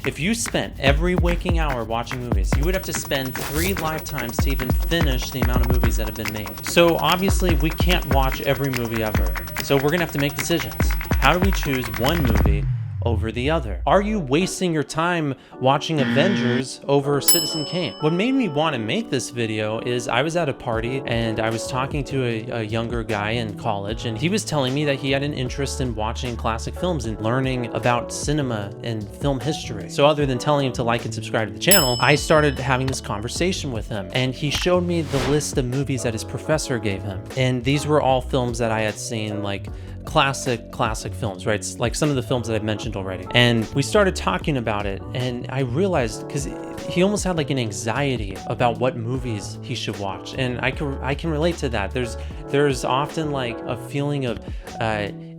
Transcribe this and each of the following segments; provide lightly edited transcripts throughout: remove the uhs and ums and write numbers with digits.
If you spent every waking hour watching movies, you would have to spend 3 lifetimes to even finish the amount of movies that have been made. So obviously we can't watch every movie ever. So we're gonna have to make decisions. How do we choose one movie over the other? Are you wasting your time watching Avengers over Citizen Kane? What made me want to make this video is I was at a party and I was talking to a younger guy in college, and he was telling me that he had an interest in watching classic films and learning about cinema and film history. So other than telling him to like and subscribe to the channel, I started having this conversation with him, and he showed me the list of movies that his professor gave him. And these were all films that I had seen, like classic films, right? It's like some of the films that I've mentioned already. And we started talking about it, and I realized, because he almost had like an anxiety about what movies he should watch, and I can relate to that. There's often like a feeling of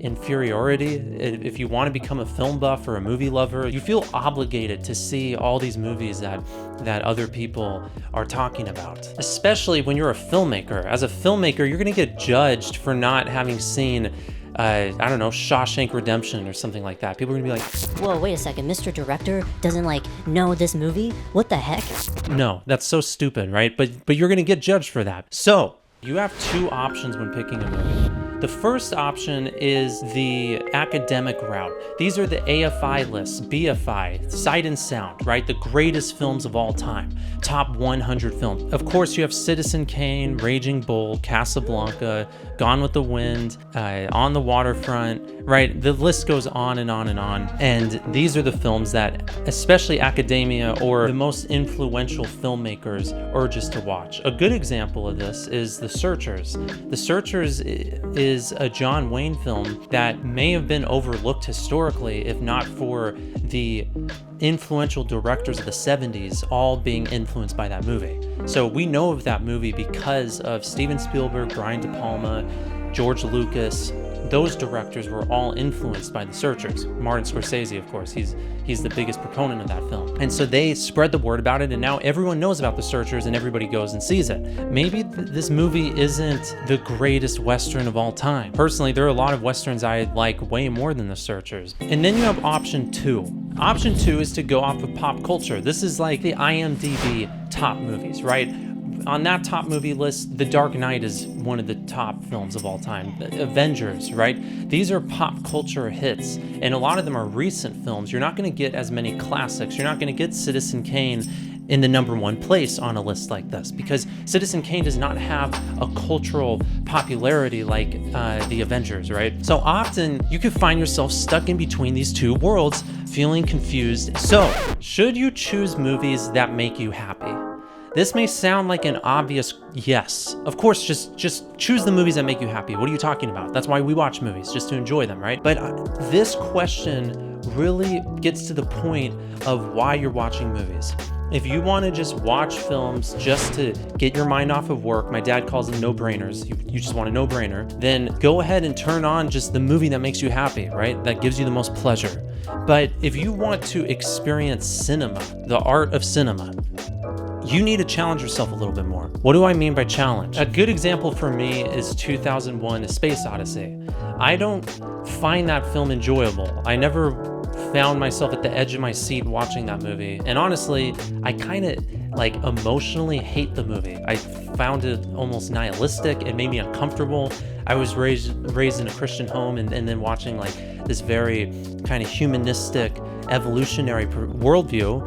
inferiority. If you want to become a film buff or a movie lover, you feel obligated to see all these movies that other people are talking about, especially when you're a filmmaker. As a filmmaker, you're gonna get judged for not having seen I don't know, Shawshank Redemption or something like that. People are gonna be like, whoa, wait a second, Mr. Director doesn't know this movie? What the heck? No, that's so stupid, right? But you're gonna get judged for that. So you have 2 options when picking a movie. The first option is the academic route. These are the AFI lists, BFI, Sight and Sound, right? The greatest films of all time, top 100 films. Of course, you have Citizen Kane, Raging Bull, Casablanca, Gone with the Wind, On the Waterfront, right? The list goes on and on and on. And these are the films that especially academia or the most influential filmmakers urge us to watch. A good example of this is The Searchers. The Searchers is a John Wayne film that may have been overlooked historically if not for the influential directors of the 70s all being influenced by that movie. So we know of that movie because of Steven Spielberg, Brian De Palma, George Lucas. Those directors were all influenced by The Searchers. Martin Scorsese, of course, he's the biggest proponent of that film. And so they spread the word about it, and now everyone knows about The Searchers and everybody goes and sees it. Maybe this movie isn't the greatest Western of all time. Personally, there are a lot of Westerns I like way more than The Searchers. And then you have option 2. Option 2 is to go off of pop culture. This is like the IMDb top movies, right? On that top movie list, The Dark Knight is one of the top films of all time. Avengers, right? These are pop culture hits, and a lot of them are recent films. You're not going to get as many classics. You're not going to get Citizen Kane in the #1 place on a list like this, because Citizen Kane does not have a cultural popularity like the Avengers, right? So often you could find yourself stuck in between these 2 worlds, feeling confused. So should you choose movies that make you happy? This may sound like an obvious yes. Of course, just choose the movies that make you happy. What are you talking about? That's why we watch movies, just to enjoy them, right? But this question really gets to the point of why you're watching movies. If you want to just watch films just to get your mind off of work, my dad calls them no-brainers, you just want a no-brainer, then go ahead and turn on just the movie that makes you happy, right? That gives you the most pleasure. But if you want to experience cinema, the art of cinema, you need to challenge yourself a little bit more. What do I mean by challenge? A good example for me is 2001: A Space Odyssey. I don't find that film enjoyable. I never found myself at the edge of my seat watching that movie. And honestly, I kind of emotionally hate the movie. I found it almost nihilistic. It made me uncomfortable. I was raised in a Christian home, and then watching this very kind of humanistic, evolutionary worldview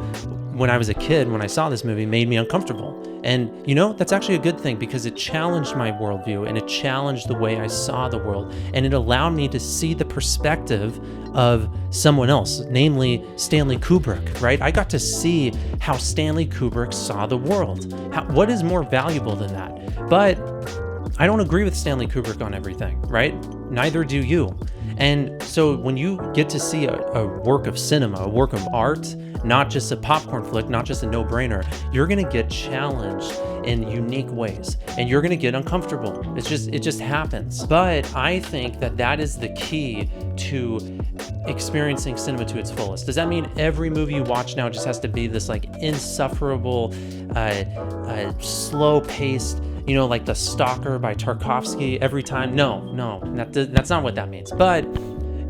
when I was a kid, when I saw this movie, made me uncomfortable. And that's actually a good thing, because it challenged my worldview and it challenged the way I saw the world, and it allowed me to see the perspective of someone else, namely Stanley Kubrick, right? I got to see how Stanley Kubrick saw the world. What is more valuable than that? But I don't agree with Stanley Kubrick on everything, right? Neither do you. And so when you get to see a work of cinema, a work of art, not just a popcorn flick, not just a no-brainer, you're gonna get challenged in unique ways, and you're gonna get uncomfortable. It just happens. But I think that is the key to experiencing cinema to its fullest. Does that mean every movie you watch now just has to be this insufferable, slow-paced, like The Stalker by Tarkovsky every time? No, that's not what that means. But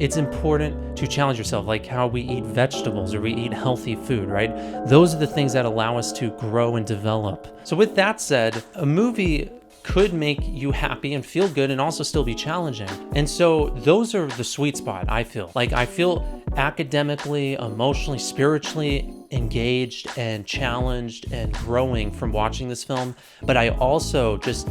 it's important to challenge yourself, like how we eat vegetables or we eat healthy food, right? Those are the things that allow us to grow and develop. So with that said, a movie could make you happy and feel good and also still be challenging. And so those are the sweet spot, I feel. Like I feel academically, emotionally, spiritually engaged and challenged and growing from watching this film, but I also just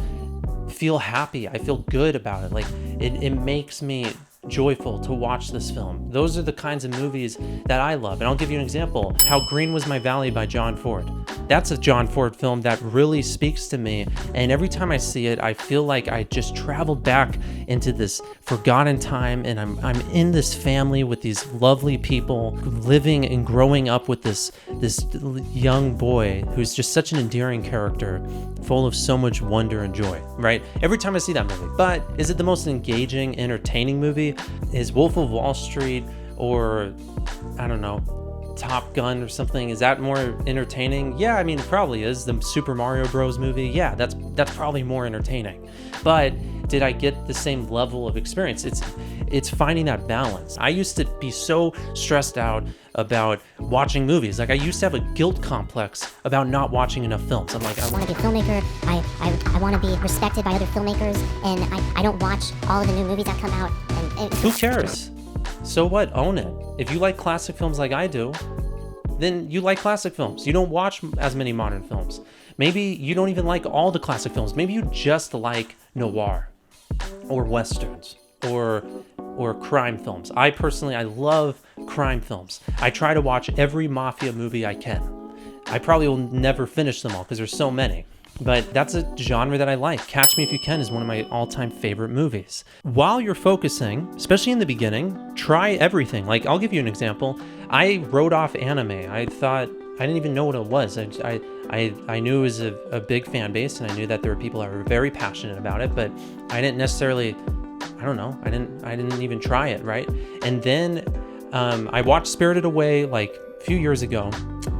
feel happy. I feel good about it. Like it makes me joyful to watch this film. Those are the kinds of movies that I love. And I'll give you an example. How Green Was My Valley by John Ford. That's a John Ford film that really speaks to me. And every time I see it, I feel like I just traveled back into this forgotten time, and I'm in this family with these lovely people living and growing up with this young boy who's just such an endearing character, full of so much wonder and joy, right? Every time I see that movie. But is it the most engaging, entertaining movie? Is Wolf of Wall Street or, I don't know, Top Gun or something, is that more entertaining? Yeah, I mean, it probably is. The Super Mario Bros. Movie, yeah, that's probably more entertaining. But did I get the same level of experience? It's finding that balance. I used to be so stressed out about watching movies. Like I used to have a guilt complex about not watching enough films. I'm like, I want to be a filmmaker. I want to be respected by other filmmakers, and I don't watch all of the new movies that come out. And who cares? So what? Own it. If you like classic films like I do, then you like classic films. You don't watch as many modern films. Maybe you don't even like all the classic films. Maybe you just like noir or westerns or crime films. I love crime films. I try to watch every mafia movie I can. I probably will never finish them all because there's so many. But that's a genre that I like. Catch Me If You Can is one of my all-time favorite movies. While you're focusing, especially in the beginning, try everything. Like, I'll give you an example. I wrote off anime. I thought, I didn't even know what it was. I knew it was a big fan base, and I knew that there were people that were very passionate about it, but I didn't necessarily, I don't know, I didn't even try it, right? And then I watched Spirited Away like a few years ago,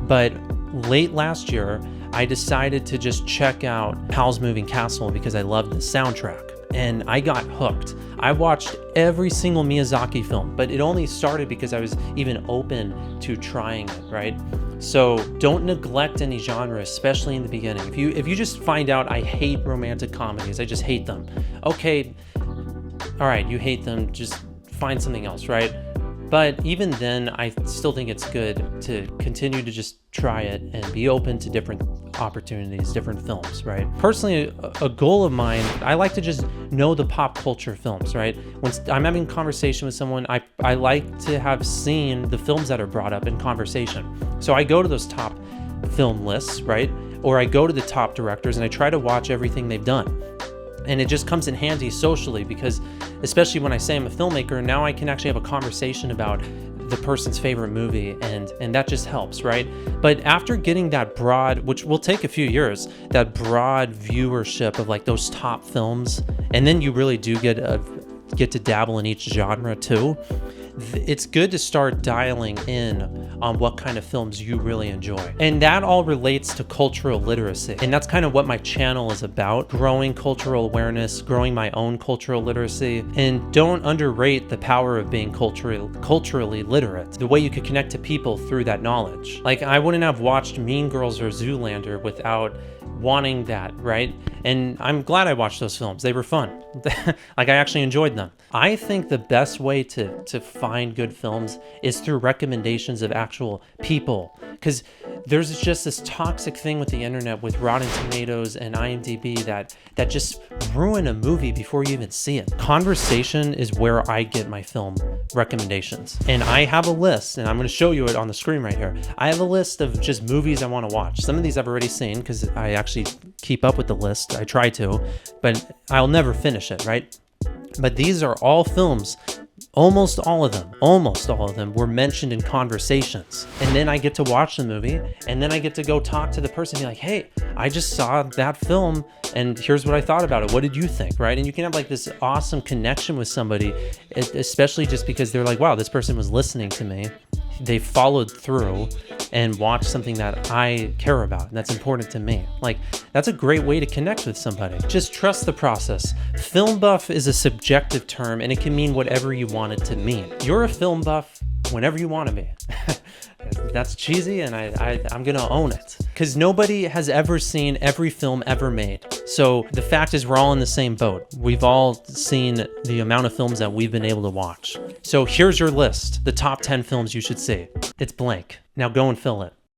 but late last year, I decided to just check out Howl's Moving Castle because I loved the soundtrack, and I got hooked. I watched every single Miyazaki film, but it only started because I was even open to trying it, right? So don't neglect any genre, especially in the beginning. If you just find out I hate romantic comedies, I just hate them. Okay, all right, you hate them, just find something else, right? But even then, I still think it's good to continue to just try it and be open to different opportunities, different films, right? Personally, a goal of mine, I like to just know the pop culture films, right? When I'm having a conversation with someone, I like to have seen the films that are brought up in conversation. So I go to those top film lists, right? Or I go to the top directors and I try to watch everything they've done. And it just comes in handy socially because, especially when I say I'm a filmmaker, now I can actually have a conversation about the person's favorite movie, and that just helps, right? But after getting that broad, which will take a few years, that broad viewership of like those top films, and then you really do get to dabble in each genre too, it's good to start dialing in on what kind of films you really enjoy. And that all relates to cultural literacy. And that's kind of what my channel is about, growing cultural awareness, growing my own cultural literacy. And don't underrate the power of being culturally literate, the way you could connect to people through that knowledge. Like, I wouldn't have watched Mean Girls or Zoolander without wanting that, right? And I'm glad I watched those films. They were fun. Like, I actually enjoyed them. I think the best way to find good films is through recommendations of actual people, because there's just this toxic thing with the internet, with Rotten Tomatoes and IMDb, that just ruin a movie before you even see it. Conversation is where I get my film recommendations. And I have a list, and I'm going to show you it on the screen right here. I have a list of just movies I want to watch. Some of these I've already seen because I actually keep up with the list. I try to, but I'll never finish it, right? But these are all films, almost all of them were mentioned in conversations. And then I get to watch the movie, and then I get to go talk to the person and be like, hey, I just saw that film, and here's what I thought about it. What did you think, right? And you can have like this awesome connection with somebody, especially just because they're like, wow, this person was listening to me. they followed through and watched something that I care about and that's important to me. Like, that's a great way to connect with somebody. Just trust the process. Film buff is a subjective term and it can mean whatever you want it to mean. You're a film buff whenever you want to be. That's cheesy, and I'm gonna own it. Because nobody has ever seen every film ever made. So the fact is we're all in the same boat. We've all seen the amount of films that we've been able to watch. So here's your list, the top 10 films you should see. It's blank. Now go and fill it.